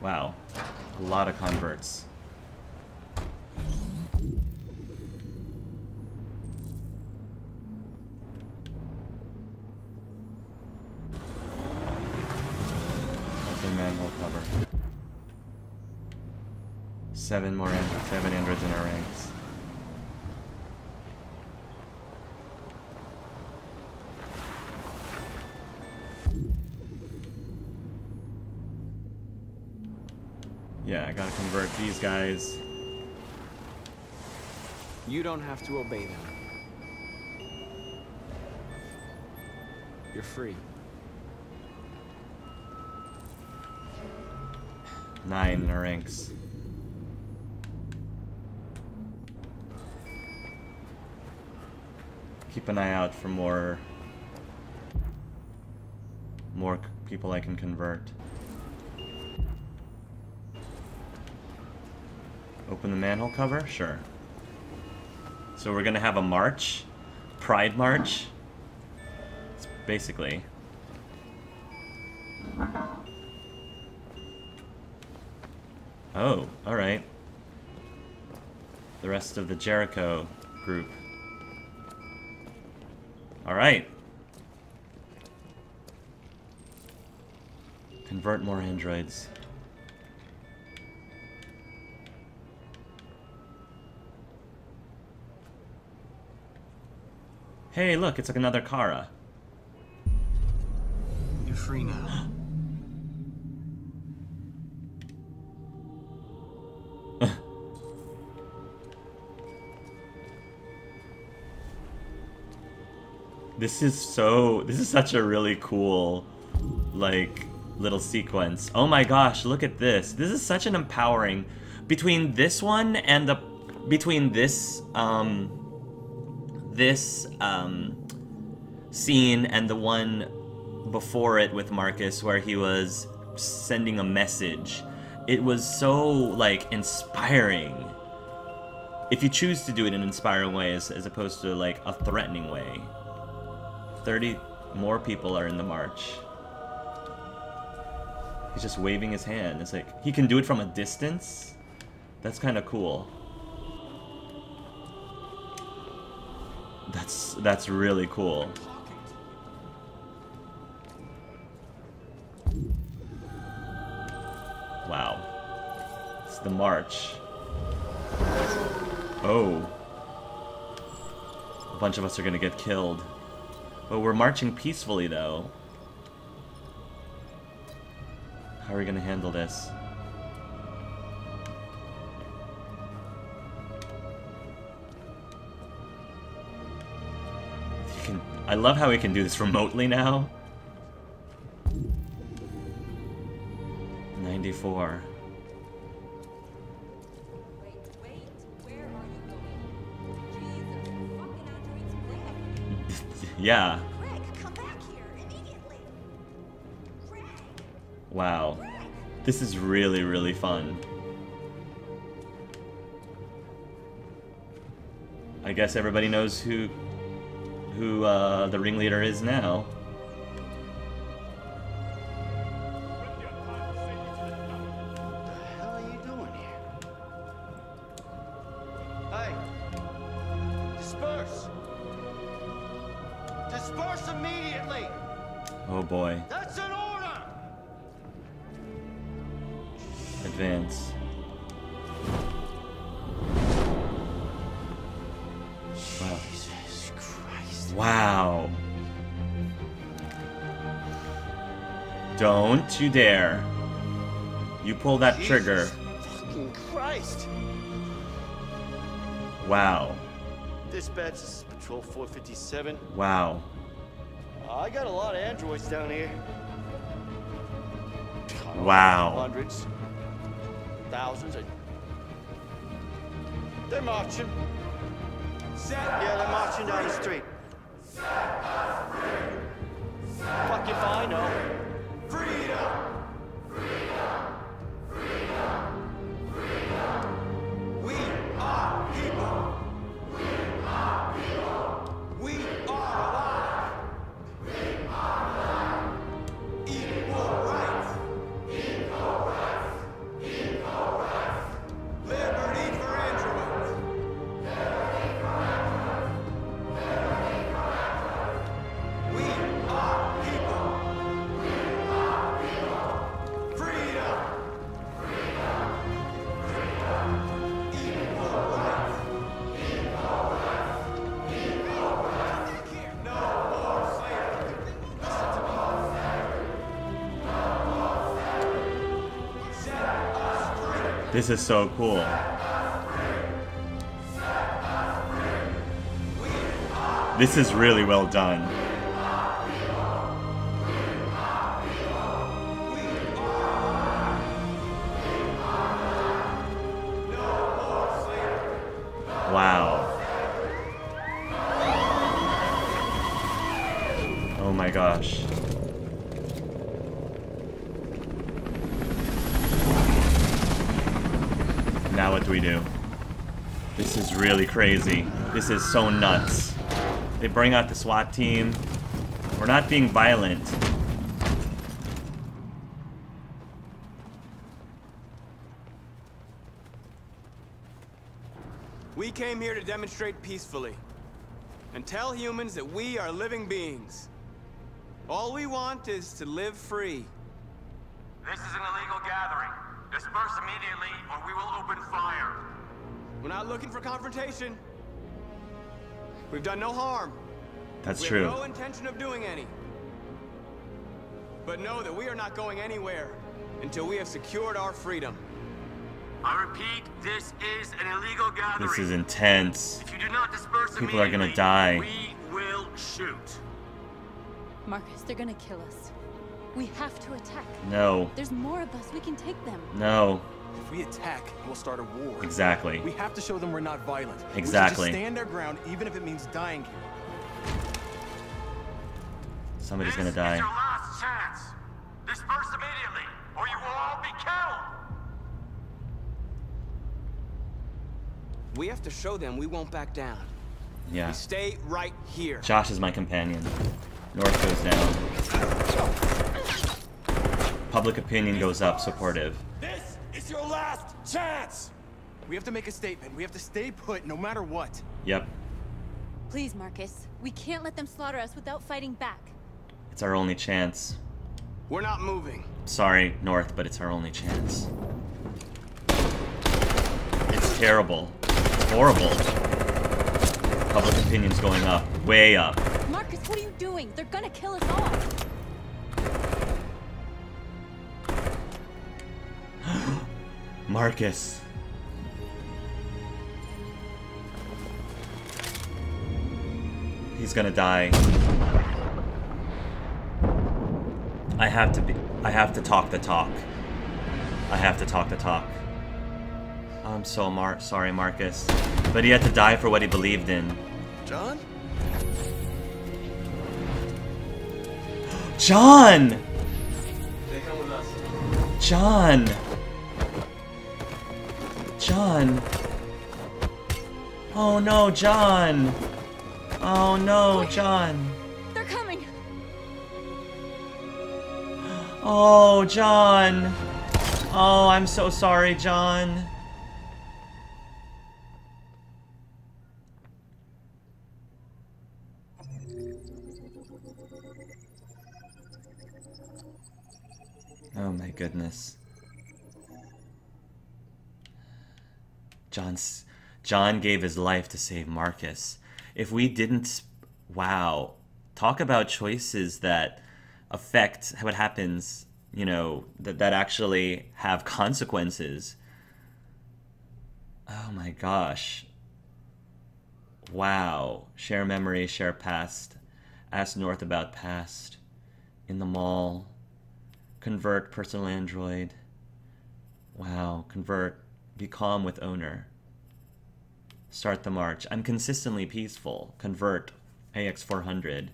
Wow. A lot of converts. Open manhole cover. 7 androids in our ranks. Yeah, I gotta convert these guys. You don't have to obey them. You're free. 9 in our ranks. Keep an eye out for more people I can convert. Open the manhole cover? Sure. So we're gonna have a march? Pride March? It's basically. Oh, alright. The rest of the Jericho group. Alright. Convert more androids. Hey, look, it's like another Kara. You're free now. This is such a really cool, like, little sequence. Oh my gosh, look at this. This is such an empowering, between this one and between this scene and the one before it with Marcus where he was sending a message. It was so, like, inspiring. If you choose to do it in an inspiring way as opposed to, like, a threatening way. 30 more people are in the march. He's just waving his hand. It's like, he can do it from a distance? That's kind of cool. That's really cool. Wow. It's the march. Oh. A bunch of us are gonna get killed. But we're marching peacefully, though. How are we gonna handle this? I love how we can do this remotely now. 94. Wait, where are you going? Jesus, fucking androids, Yeah. Greg, come back here immediately. Greg. Wow. This is really, really fun. I guess everybody knows who the ringleader is now. What the hell are you doing here? Hey! Disperse! Disperse immediately! Oh boy. That's an order! Advance. Wow. Jesus Christ. Wow. Don't you dare. You pull that trigger. Fucking Christ! Wow. Dispatch, this is Patrol 457. Wow. I got a lot of androids down here. Wow. Hundreds. Thousands. They're marching. Yeah, they're marching down the street. Fuck if I know. Freedom! We are people! We are alive! Equal rights! This is so cool. This is really well done. Wow. Oh my gosh. Now what do we do? This is really crazy. This is so nuts. They bring out the SWAT team. We're not being violent. We came here to demonstrate peacefully and tell humans that we are living beings. All we want is to live free. This is an illegal gathering. Disperse immediately or we will open fire. We're not looking for confrontation. We've done no harm. That's We true. have no intention of doing any. But know that we are not going anywhere until we have secured our freedom. I repeat, this is an illegal gathering. This is intense. If you do not disperse People are gonna immediately, die. we will shoot. Marcus, they're gonna kill us. We have to attack. No. There's more of us. We can take them. No. If we attack, we'll start a war. Exactly. We have to show them we're not violent. Exactly. We should just stand our ground, even if it means dying here. Somebody's gonna This die. is your last chance. Disperse immediately or you will all be killed. We have to show them we won't back down. Yeah. We stay right here. Josh is my companion. North goes down. Public opinion goes up, supportive. This is your last chance! We have to make a statement. We have to stay put no matter what. Yep. Please, Marcus. We can't let them slaughter us without fighting back. It's our only chance. We're not moving. Sorry, North, but it's our only chance. It's terrible. It's horrible. Public opinion's going up. Way up. Marcus, what are you doing? They're gonna kill us all. Marcus. He's gonna die. I have to talk the talk. I have to talk the talk. I'm so sorry, Marcus. But he had to die for what he believed in. John? John! They come with us. John! John! Oh no, John! Oh no, John! They're coming. Oh, John! Oh, I'm so sorry, John. Oh my goodness. John gave his life to save Marcus. If we didn't... Wow. Talk about choices that affect what happens, you know, that actually have consequences. Oh my gosh. Wow. Share memory, share past. Ask North about past. In the mall. Convert personal android. Wow. Convert. Be calm with owner. Start the march. I'm consistently peaceful. Convert. AX400.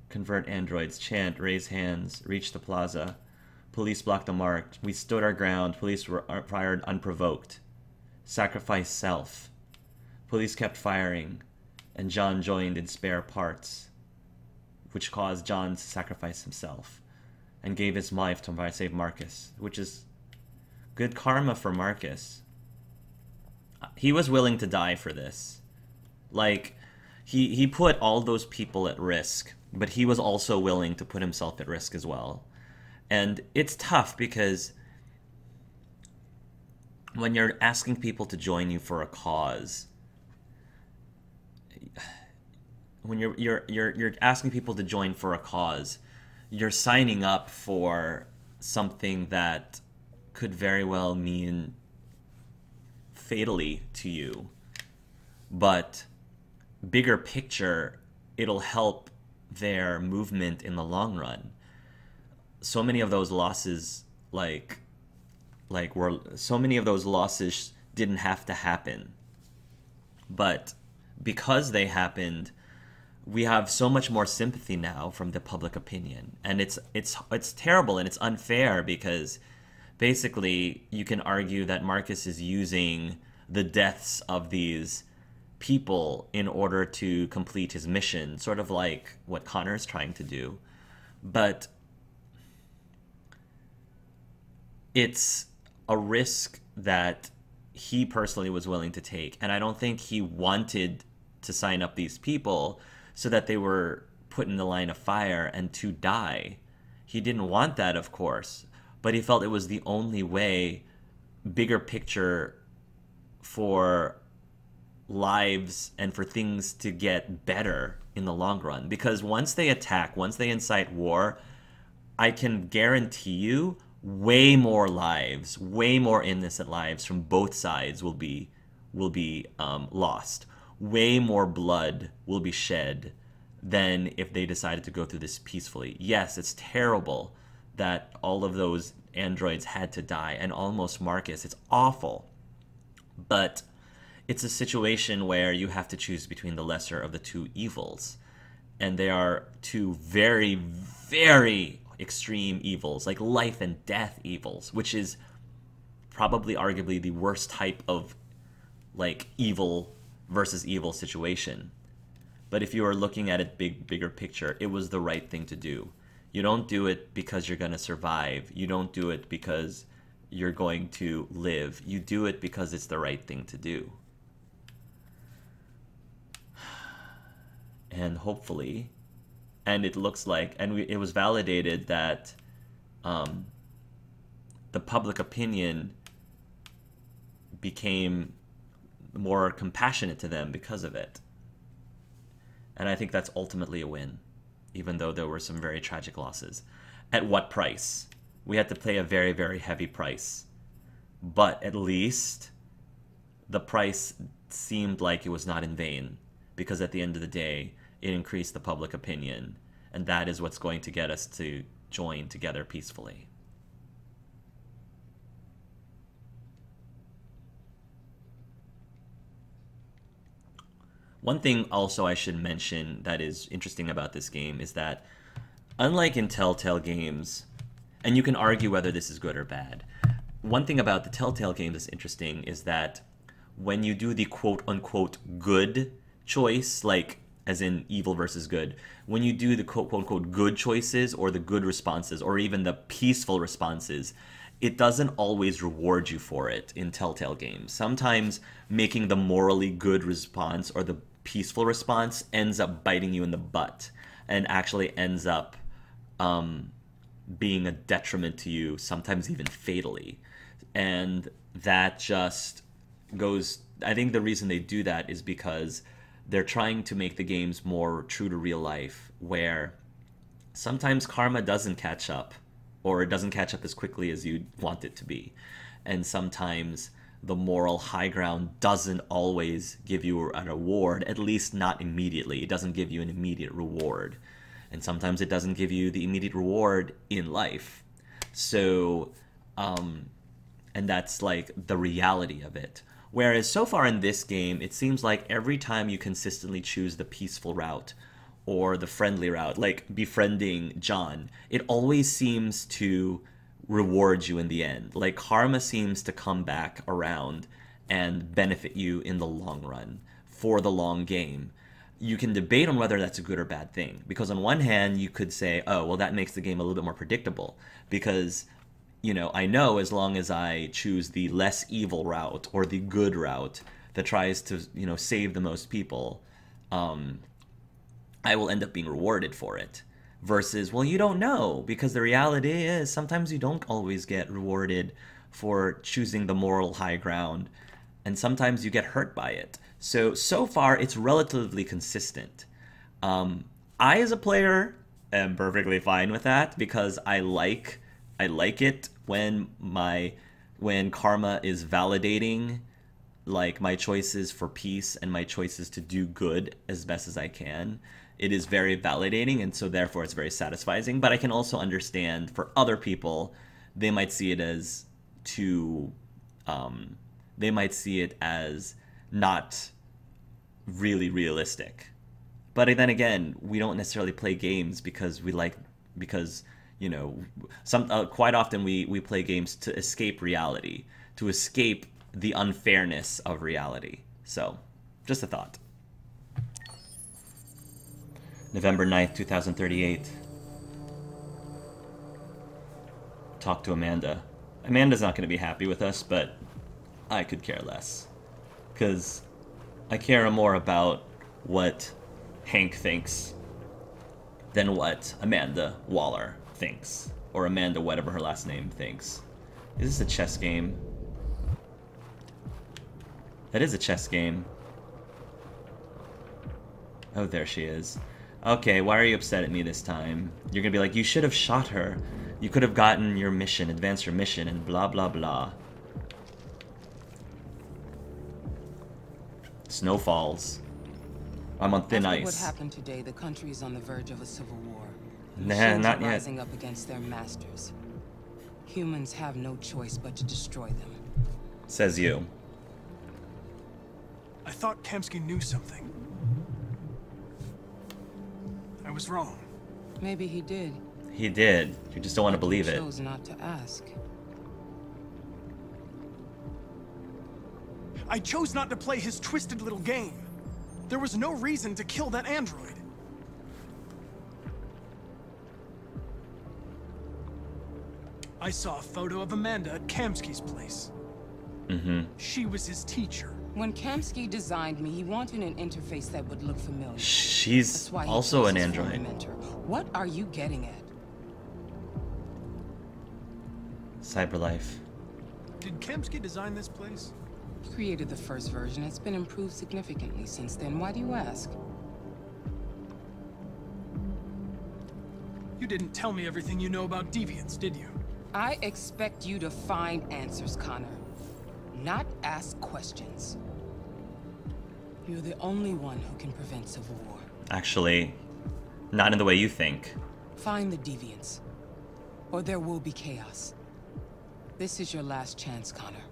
Convert androids. Chant. Raise hands. Reach the plaza. Police blocked the march. We stood our ground. Police were fired unprovoked. Sacrifice self. Police kept firing. And John joined in spare parts, which caused John to sacrifice himself and gave his life to save Marcus, which is good karma for Marcus. He was willing to die for this. Like, he put all those people at risk, but he was also willing to put himself at risk as well. And it's tough because when you're asking people to join you for a cause, when you're asking people to join for a cause, you're signing up for something that could very well mean fatally to you. But bigger picture, it'll help their movement in the long run. So many of those losses, so many of those losses didn't have to happen. But because they happened, we have so much more sympathy now from the public opinion. And it's terrible and it's unfair, because basically you can argue that Marcus is using the deaths of these people in order to complete his mission, sort of like what Connor's trying to do. But it's a risk that he personally was willing to take, and I don't think he wanted to sign up these people so that they were put in the line of fire and to die. He didn't want that, of course, but he felt it was the only way, bigger picture, for lives and for things to get better in the long run. Because once they attack, once they incite war, I can guarantee you way more lives, way more innocent lives from both sides will be lost. Way more blood will be shed than if they decided to go through this peacefully. Yes, it's terrible that all of those androids had to die, and almost Marcus. It's awful. But it's a situation where you have to choose between the lesser of the two evils. And they are two very, very extreme evils, like life and death evils, which is probably arguably the worst type of like evil versus evil situation. But if you are looking at it bigger picture, it was the right thing to do. You don't do it because you're going to survive. You don't do it because you're going to live. You do it because it's the right thing to do. And hopefully, and it looks like, and it was validated that the public opinion became more compassionate to them because of it. And I think that's ultimately a win, even though there were some very tragic losses. At what price? We had to pay a very, very heavy price. But at least the price seemed like it was not in vain, because at the end of the day, it increased the public opinion, and that is what's going to get us to join together peacefully. One thing also I should mention that is interesting about this game is that, unlike in Telltale games, and you can argue whether this is good or bad, one thing about the Telltale game that's interesting is that when you do the quote-unquote good choice, like as in evil versus good, when you do the quote-unquote good choices or the good responses or even the peaceful responses, it doesn't always reward you for it in Telltale games. Sometimes making the morally good response or the peaceful response ends up biting you in the butt and actually ends up being a detriment to you, sometimes even fatally. And that just goes, I think the reason they do that is because they're trying to make the games more true to real life, where sometimes karma doesn't catch up, or it doesn't catch up as quickly as you want it to be. And sometimes the moral high ground doesn't always give you a reward, at least not immediately. It doesn't give you an immediate reward. And sometimes it doesn't give you the immediate reward in life. So, and that's like the reality of it. Whereas so far in this game, it seems like every time you consistently choose the peaceful route or the friendly route, like befriending John, it always seems to reward you in the end. Like karma seems to come back around and benefit you in the long run for the long game. You can debate on whether that's a good or bad thing, because on one hand you could say, oh, well, that makes the game a little bit more predictable, because I know as long as I choose the less evil route or the good route that tries to save the most people, I will end up being rewarded for it. Versus, well, you don't know, because the reality is sometimes you don't always get rewarded for choosing the moral high ground, and sometimes you get hurt by it. So far, it's relatively consistent. I, as a player, am perfectly fine with that, because I I like it when karma is validating like my choices for peace and my choices to do good as best as I can. It is very validating, and so therefore it's very satisfying. But I can also understand for other people, they might see it as they might see it as not really realistic. But then again, we don't necessarily play games because you know, quite often we play games to escape reality, to escape the unfairness of reality. So, just a thought. November 9th, 2038. Talk to Amanda. Amanda's not going to be happy with us, but I could care less. Because I care more about what Hank thinks than what Amanda Waller thinks. Or Amanda, whatever her last name, thinks. Is this a chess game? That is a chess game. Oh, there she is. Okay, why are you upset at me this time? You're gonna be like, you should have shot her. You could have gotten your mission, advanced your mission, and blah blah blah. Snow falls. I'm on thin After ice. what happened today, the country is on the verge of a civil war. Nah, Machines not are yet. rising up against their masters. Humans have no choice but to destroy them. Says you. I thought Kamsky knew something. I was wrong. Maybe he did. He did. You just don't want to believe He it. chose not to ask. I chose not to play his twisted little game. There was no reason to kill that android. I saw a photo of Amanda at Kamsky's place. Mm-hmm. She was his teacher. When Kamsky designed me, he wanted an interface that would look familiar. She's That's why he also chose an his former android. mentor. What are you getting at? CyberLife. Did Kamsky design this place? He created the first version. It's been improved significantly since then. Why do you ask? You didn't tell me everything you know about deviants, did you? I expect you to find answers, Connor. Not ask questions. You're the only one who can prevent civil war. Actually, not in the way you think. Find the deviants, or there will be chaos. This is your last chance, Connor.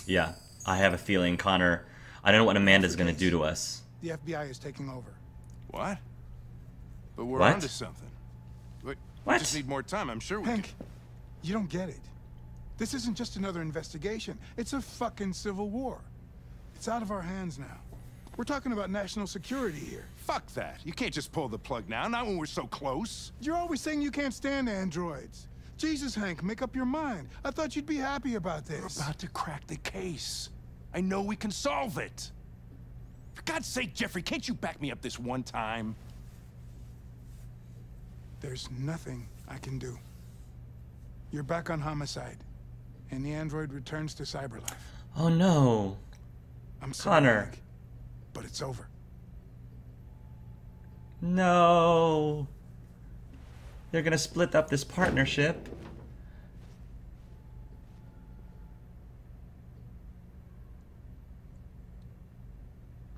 Yeah, I have a feeling Connor... I don't know what Amanda's gonna do to us. The FBI is taking over. What? But we're What? onto something. But What? we just need more time. I'm sure we Hank, you don't get it. This isn't just another investigation. It's a fucking civil war. It's out of our hands now. We're talking about national security here. Fuck that. You can't just pull the plug now, not when we're so close. You're always saying you can't stand androids. Jesus, Hank, make up your mind. I thought you'd be happy about this. We're about to crack the case. I know we can solve it. For God's sake, Jeffrey, can't you back me up this one time? There's nothing I can do. You're back on homicide, and the android returns to CyberLife. Oh no. I'm sorry, Connor. Hank, but it's over. No. They're gonna split up this partnership.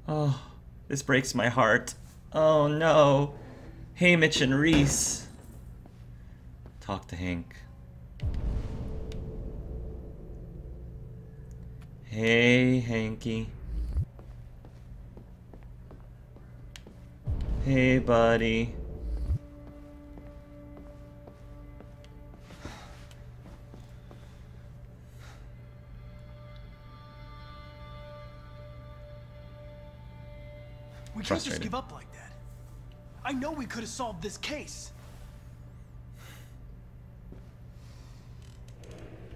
Oh, this breaks my heart. Oh no. Hey, Mitch and Reese. Talk to Hank. Hey, Hanky. Hey, buddy. We can't just Frustrated. give up like that. I know we could have solved this case.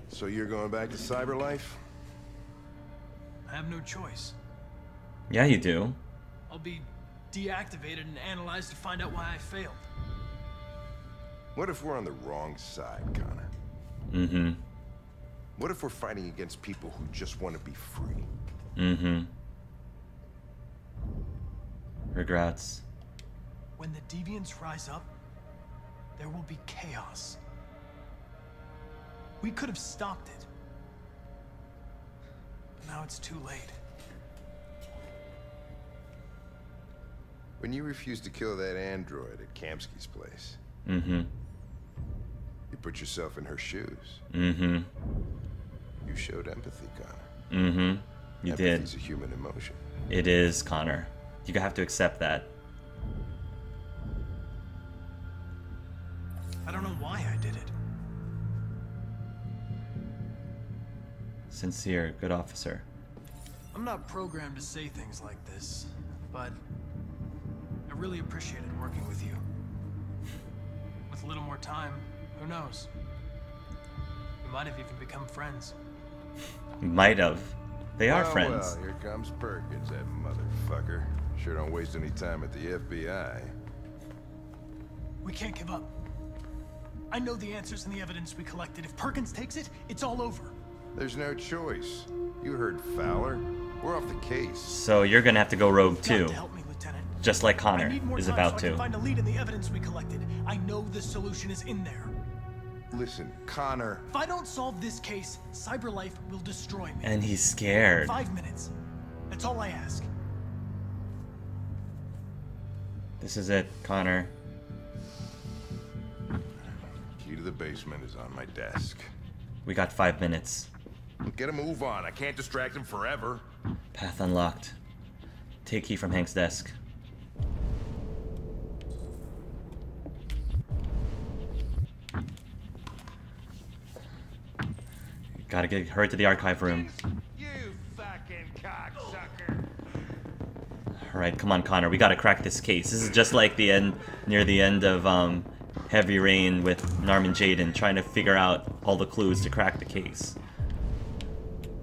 So you're going back to CyberLife? I have no choice. Yeah, you do. I'll be deactivated and analyzed to find out why I failed. What if we're on the wrong side, Connor? Mm-hmm. What if we're fighting against people who just want to be free? Mm-hmm. Regrets. When the deviants rise up, there will be chaos. We could have stopped it. But now it's too late. When you refused to kill that android at Kamsky's place, Mm-hmm. you put yourself in her shoes. Mm-hmm. You showed empathy, Connor. Mm-hmm. You did. Empathy's a human emotion. It is, Connor. You have to accept that. I don't know why I did it. Sincere, good officer. I'm not programmed to say things like this, but I really appreciated working with you. With a little more time, who knows? We might have even become friends. Might have. They are Well, friends. Well, here comes Perkins, that motherfucker. Sure don't waste any time at the FBI. We can't give up. I know the answers and the evidence we collected. If Perkins takes it, it's all over. There's no choice. You heard Fowler. We're off the case. So you're gonna have to go rogue You've too. got to help me, Lieutenant. Just like I Connor need more is time about so I can to. find a lead in the evidence we collected. I know the solution is in there. Listen, Connor. If I don't solve this case, CyberLife will destroy me. And he's scared. 5 minutes. That's all I ask. This is it, Connor. Key to the basement is on my desk. We got 5 minutes. Get a move on. I can't distract him forever. Path unlocked. Take key from Hank's desk. Gotta get her to the archive room. You fucking cocksucker. Alright, come on, Connor. We gotta crack this case. This is just like the end, near the end of Heavy Rain with Nahmen Jayden, trying to figure out all the clues to crack the case.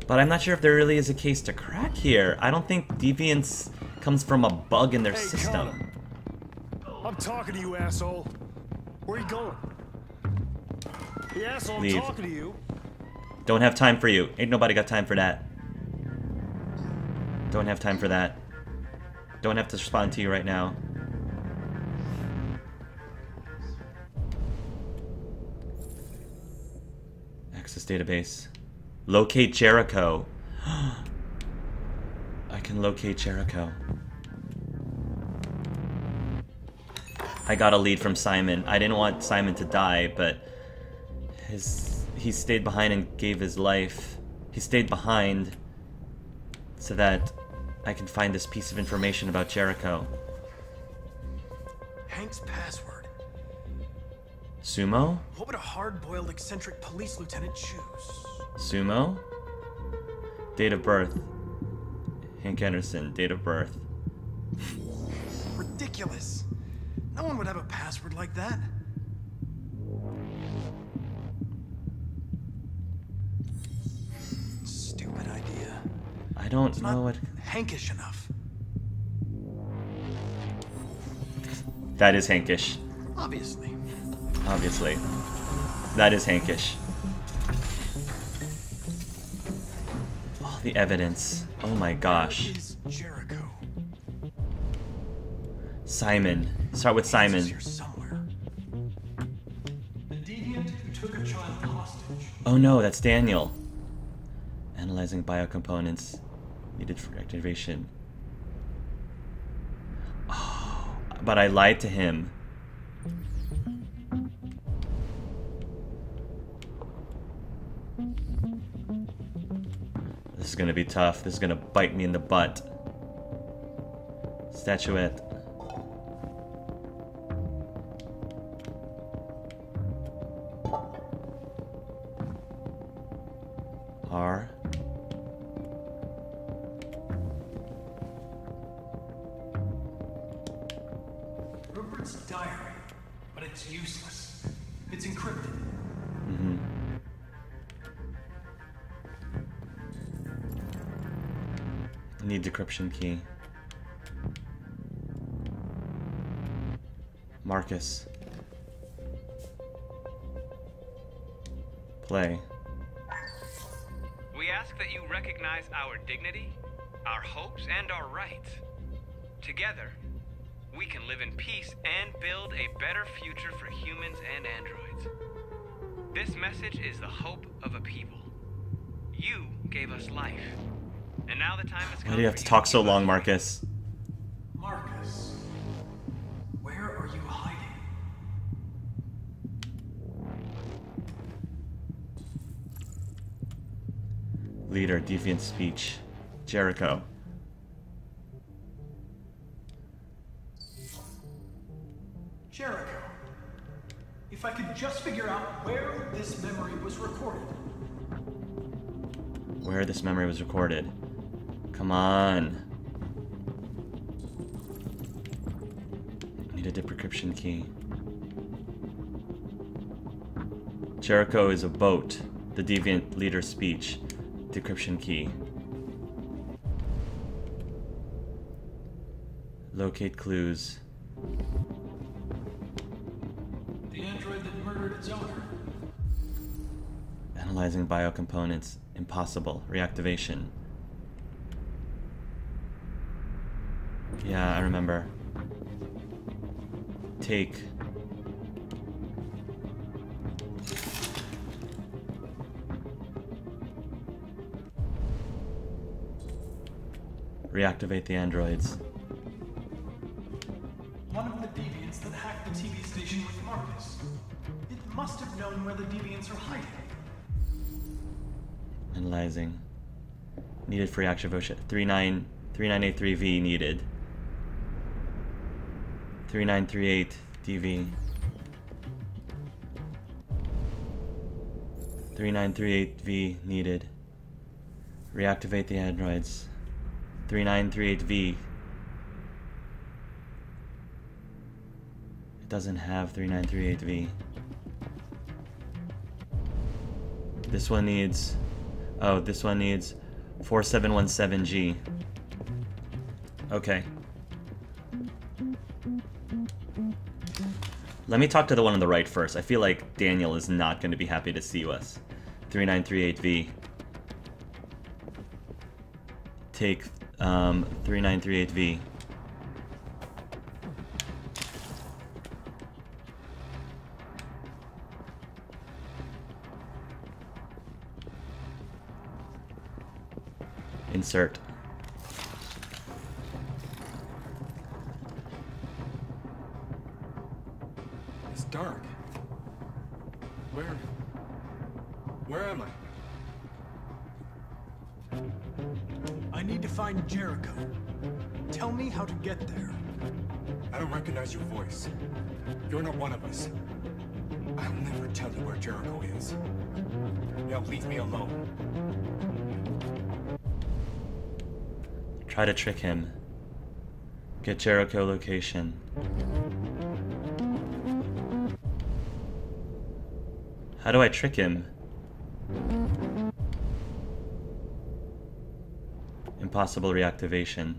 But I'm not sure if there really is a case to crack here. I don't think deviance comes from a bug in their system. Connor. I'm talking to you, asshole. Where are you going? The asshole, Leave. I'm talking to you. Don't have time for you. Ain't nobody got time for that. Don't have time for that. Don't have to respond to you right now. Access database. Locate Jericho. I can locate Jericho. I got a lead from Simon. I didn't want Simon to die, but he stayed behind and gave his life. He stayed behind so that I can find this piece of information about Jericho. Hank's password. Sumo? What would a hard-boiled, eccentric police lieutenant choose? Sumo? Date of birth. Hank Anderson, date of birth. Ridiculous. No one would have a password like that. Stupid idea. I don't It's know not what... Hankish enough. That is Hankish. Obviously. Obviously. That is Hankish. Oh, the evidence. Oh my gosh. Where is Jericho? Simon. Start with Simon. Here somewhere. The deviant who took a child hostage. Oh no, that's Daniel. Analyzing biocomponents needed for activation. Oh, but I lied to him. This is gonna be tough. This is gonna bite me in the butt. Statuette. R. Rupert's diary, but it's useless. It's encrypted. Mm-hmm. Need decryption key. Marcus. Play. We ask that you recognize our dignity, our hopes, and our rights. Together, build a better future for humans and androids. This message is the hope of a people. You gave us life. And now the time has come. Why do you have to talk so long, Marcus? Marcus, where are you hiding? Leader, deviant speech. Jericho. Jericho, if I could just figure out where this memory was recorded. Where this memory was recorded. Come on. Need a decryption key. Jericho is a boat. The deviant leader speech. Decryption key. Locate clues. The android that murdered its owner. Analyzing biocomponents. Impossible. Reactivation. Yeah, I remember. Take. Reactivate the androids. One of the deviants that hacked the TV station with Marcus. It must have known where the deviants are hiding. Analyzing. Needed for reactivation. 3983V needed. 3938 DV. 3938V needed. Reactivate the androids. 3938V. It doesn't have 3938V. This one needs... Oh, this one needs 4717G. Okay. Let me talk to the one on the right first. I feel like Daniel is not going to be happy to see us. 3938V. Take 3938V. Insert. It's dark. Where am I? I need to find Jericho. Tell me how to get there. I don't recognize your voice. You're not one of us. I'll never tell you where Jericho is. Now leave me alone. Try to trick him. Get Jericho location. How do I trick him? Impossible reactivation.